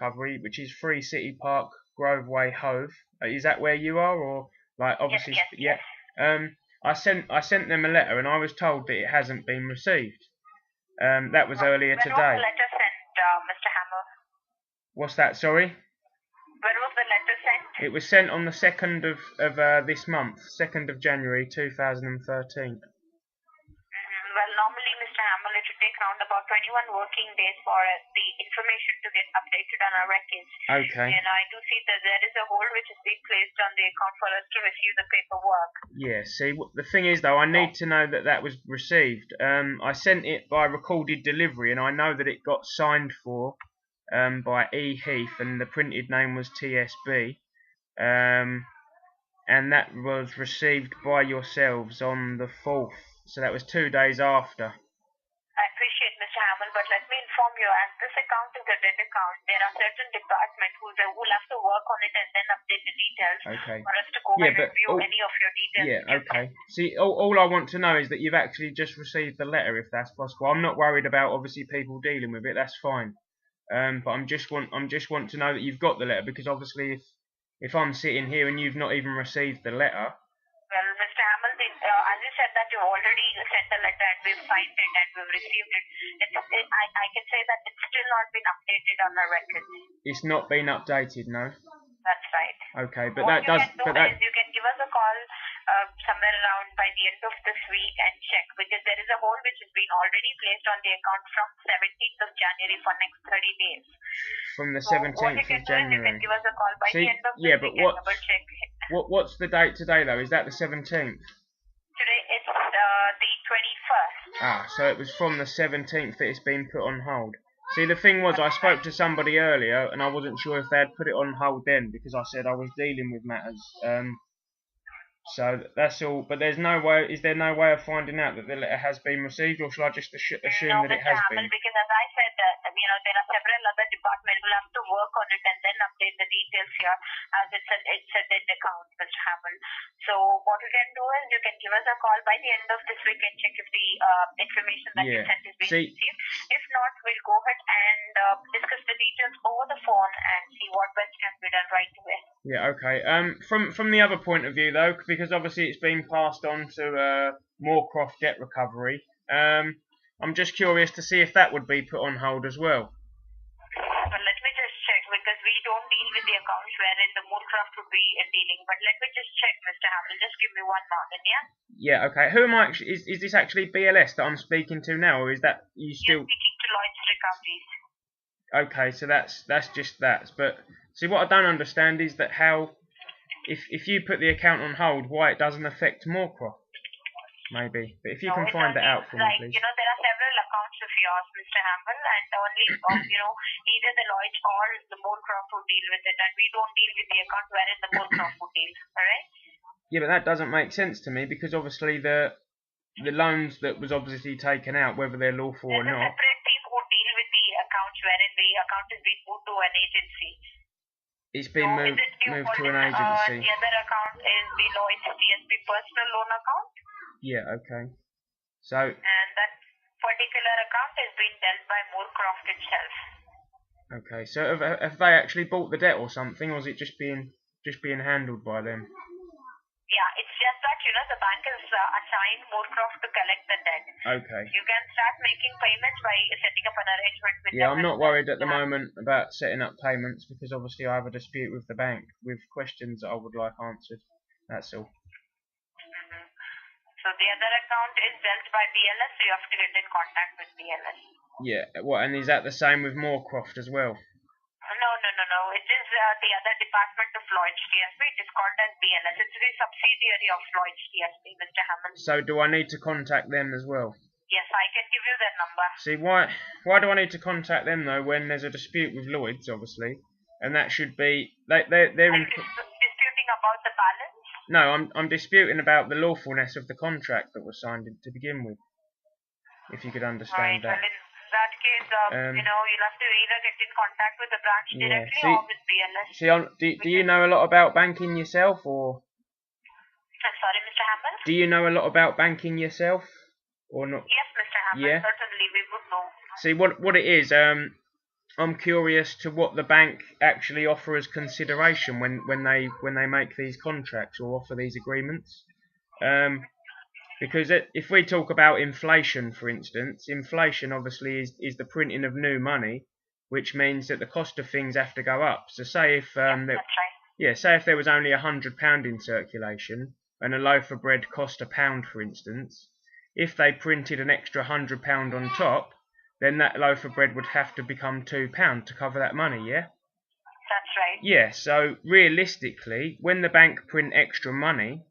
recovery, which is 3 City Park, Grove Way, Hove. Is that where you are, or like obviously? Yes. I sent them a letter, and I was told that it hasn't been received. That was earlier When today. was the letter sent, Mr. Hammer? What's that? Sorry. When was the letter sent? It was sent on the 2nd of this month, 2nd of January 2013. Well, normally, Mr. Hamill, it should take around about 21 working days for the information to get updated on our records. Okay. And I do see that there is a hold which has been placed on the account for us to receive the paperwork. Yeah, see, the thing is, though, I need to know that that was received. I sent it by recorded delivery, and I know that it got signed for by E. Heath, and the printed name was TSB. And that was received by yourselves on the 4th. So that was 2 days after. I appreciate, Mr. Hamill, but let me inform you, as this account is a debt account, there are certain departments who will have to work on it and then update the details for us to go and review any of your details. Yeah, okay. See, all I want to know is that you've actually just received the letter, if that's possible. I'm not worried about obviously people dealing with it. That's fine. But I'm just want to know that you've got the letter, because obviously if I'm sitting here and you've not even received the letter. Well, Mr. Hamill, as you said that you already sent the letter and we've signed it and we've received it, I can say that it's still not been updated on our records. It's not been updated, no? That's right. Okay, but what that does. You can give us a call somewhere around by the end of this week and check, because there is a hold which has been already placed on the account from 17th of January for next 30 days. From the 17th what you can of do is you can give us a call by the end of this week and double check. What's the date today, though? Is that the 17th? Today it's the 21st. Ah, so it was from the 17th that it's been put on hold. See, the thing was, I spoke to somebody earlier, and I wasn't sure if they had put it on hold then, because I said I was dealing with matters. So that's all. But there's no way. Is there no way of finding out that the letter has been received, or shall I just assume that it has been? Because as I said, there are several other departments who have to work on it and then update the details here, as it's a debt account, Mr. Hamill. So what you can do is you can give us a call by the end of this week and check if the information that you sent is being received. If not, we'll go ahead and discuss the details over the phone and see what best can be done right away. Yeah, okay. From the other point of view, though, because obviously it's been passed on to Moorcroft Debt Recovery, I'm just curious to see if that would be put on hold as well. Well, let me just check, because we don't deal with the accounts wherein the Moorcroft would be dealing. But let me just check, Mr. Hamill. Just give me 1 moment, yeah? Yeah, okay. Who am I actually? Is this actually BLS that I'm speaking to now, or is that you still? You're speaking to Lloyd's Recoveries. Okay, so that's just that. But see, what I don't understand is that how, if you put the account on hold, why it doesn't affect Moorcroft? Maybe, but if you can find that out for me, please. There are several accounts of yours, Mr. Hamill, and only either the Lloyd's or the Moorcroft would deal with it, and we don't deal with the account wherein the Moorcroft would deal. All right? Yeah, but that doesn't make sense to me, because obviously the loans that was obviously taken out, whether they're lawful or not. There's a separate team who deal with the accounts wherein the account is being moved to an agency. It's been moved to an agency. The other account is the Lloyd's TSB personal loan account. Yeah, okay. So. And that particular account is being dealt by Moorcroft itself. Okay, so have they actually bought the debt or something, or is it just being handled by them? Yeah, it's just that the bank is assigned Moorcroft to collect the debt. Okay. You can start making payments by setting up an arrangement with them. Yeah, I'm not worried at the moment about setting up payments, because obviously I have a dispute with the bank with questions that I would like answered. That's all. So the other account is dealt by BLS, so you have to get in contact with BLS. Yeah, and is that the same with Moorcroft as well? No. It is the other department of Lloyd's TSB. It is called as BLS. It's the subsidiary of Lloyd's TSB, Mr. Hammond. So do I need to contact them as well? Yes, I can give you their number. See, why do I need to contact them, though, when there's a dispute with Lloyd's, obviously? And that should be... They're disputing about the balance? No, I'm disputing about the lawfulness of the contract that was signed to begin with. If you could understand that. Well, in that case, you'll have to either get in contact with the branch directly or with BLS. Do you know a lot about banking yourself, or? I'm sorry, Mr. Hammond? Do you know a lot about banking yourself, or not? Yes, Mr. Hammond. Yeah. Certainly, we would know. See, what it is, I'm curious to what the bank actually offer as consideration when they make these contracts or offer these agreements. Because if we talk about inflation, for instance, inflation obviously is the printing of new money, which means that the cost of things have to go up. So say if say if there was only £100 in circulation and a loaf of bread cost £1, for instance, if they printed an extra £100 on top, then that loaf of bread would have to become £2 to cover that money, yeah? That's right. Yeah, so realistically, when the bank print extra money,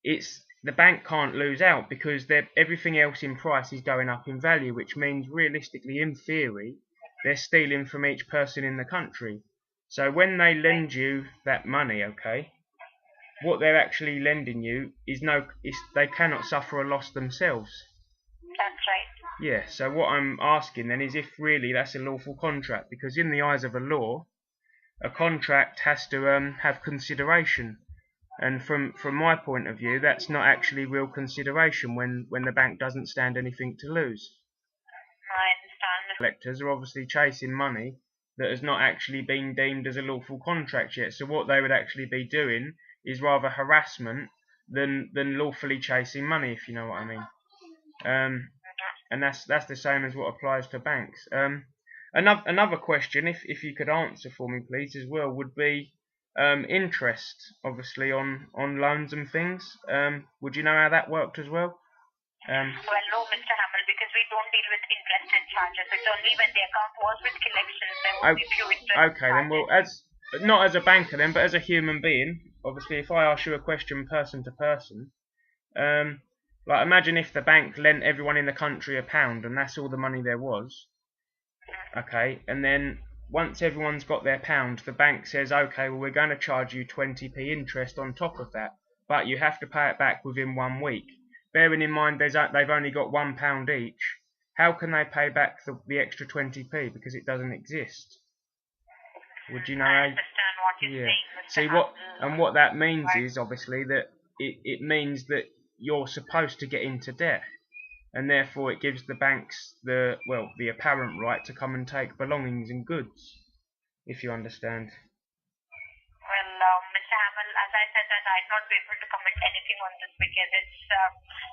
the bank can't lose out because everything else in price is going up in value, which means realistically, in theory, they're stealing from each person in the country. So when they lend you that money, okay, what they're actually lending you they cannot suffer a loss themselves. That's right. Yeah, so what I'm asking then is if really that's a lawful contract, because in the eyes of a law, a contract has to have consideration. And from my point of view, that's not actually real consideration when the bank doesn't stand anything to lose. I understand. Collectors are obviously chasing money that has not actually been deemed as a lawful contract yet. So what they would actually be doing is rather harassment than lawfully chasing money, if you know what I mean. And that's the same as what applies to banks. Another question, if you could answer for me, please, as well, would be interest, obviously, on loans and things. Would you know how that worked as well? Well, no, Mr. Hamill, because we don't deal with interest and charges. It's only when the account was with collections there would be few interest okay, then, well, not as a banker then, but as a human being, obviously, if I ask you a question person to person, like imagine if the bank lent everyone in the country £1 and that's all the money there was, okay, and then once everyone's got their pound, the bank says, okay, well, we're going to charge you 20p interest on top of that, but you have to pay it back within 1 week. Bearing in mind they've only got £1 each, how can they pay back the extra 20p? Because it doesn't exist. Would you know? I understand what you're saying, Mr. What that means is obviously that it means that you're supposed to get into debt, and therefore it gives the banks the apparent right to come and take belongings and goods, if you understand. Well, Mr. Hamill, as I said that I'd not be able to comment anything on this because it's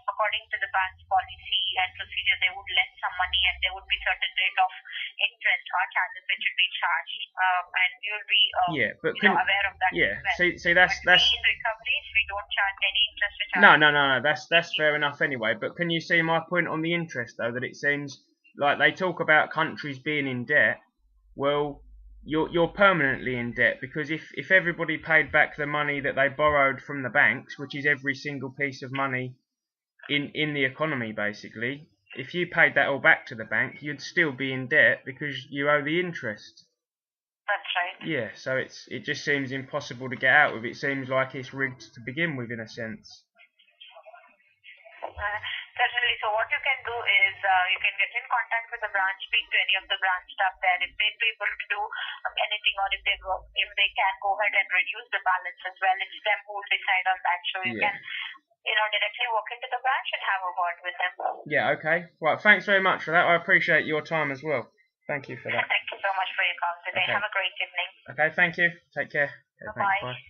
according to the bank's policy and procedure, they would lend some money and there would be certain rate of interest or charges which would be charged, and you'll be aware of that. Yeah, as well. see that's in recoveries we don't charge any interest. No, that's fair enough anyway. But can you see my point on the interest though? That it seems like they talk about countries being in debt. Well, you're permanently in debt because if everybody paid back the money that they borrowed from the banks, which is every single piece of money in the economy basically, if you paid that all back to the bank, you'd still be in debt because you owe the interest. That's right. Yeah, so it just seems impossible to get out of. It seems like it's rigged to begin with, in a sense. Certainly. So what you can do is you can get in contact with the branch, speak to any of the branch staff there. If they'd be able to do anything, or if they can go ahead and reduce the balance as well, it's them who will decide on that. So you can directly walk into the branch and have a word with them. Yeah. Okay. Right. Thanks very much for that. I appreciate your time as well. Thank you for that. Thank you so much for your call today. Okay. Have a great evening. Okay. Thank you. Take care. Okay, Bye. Bye.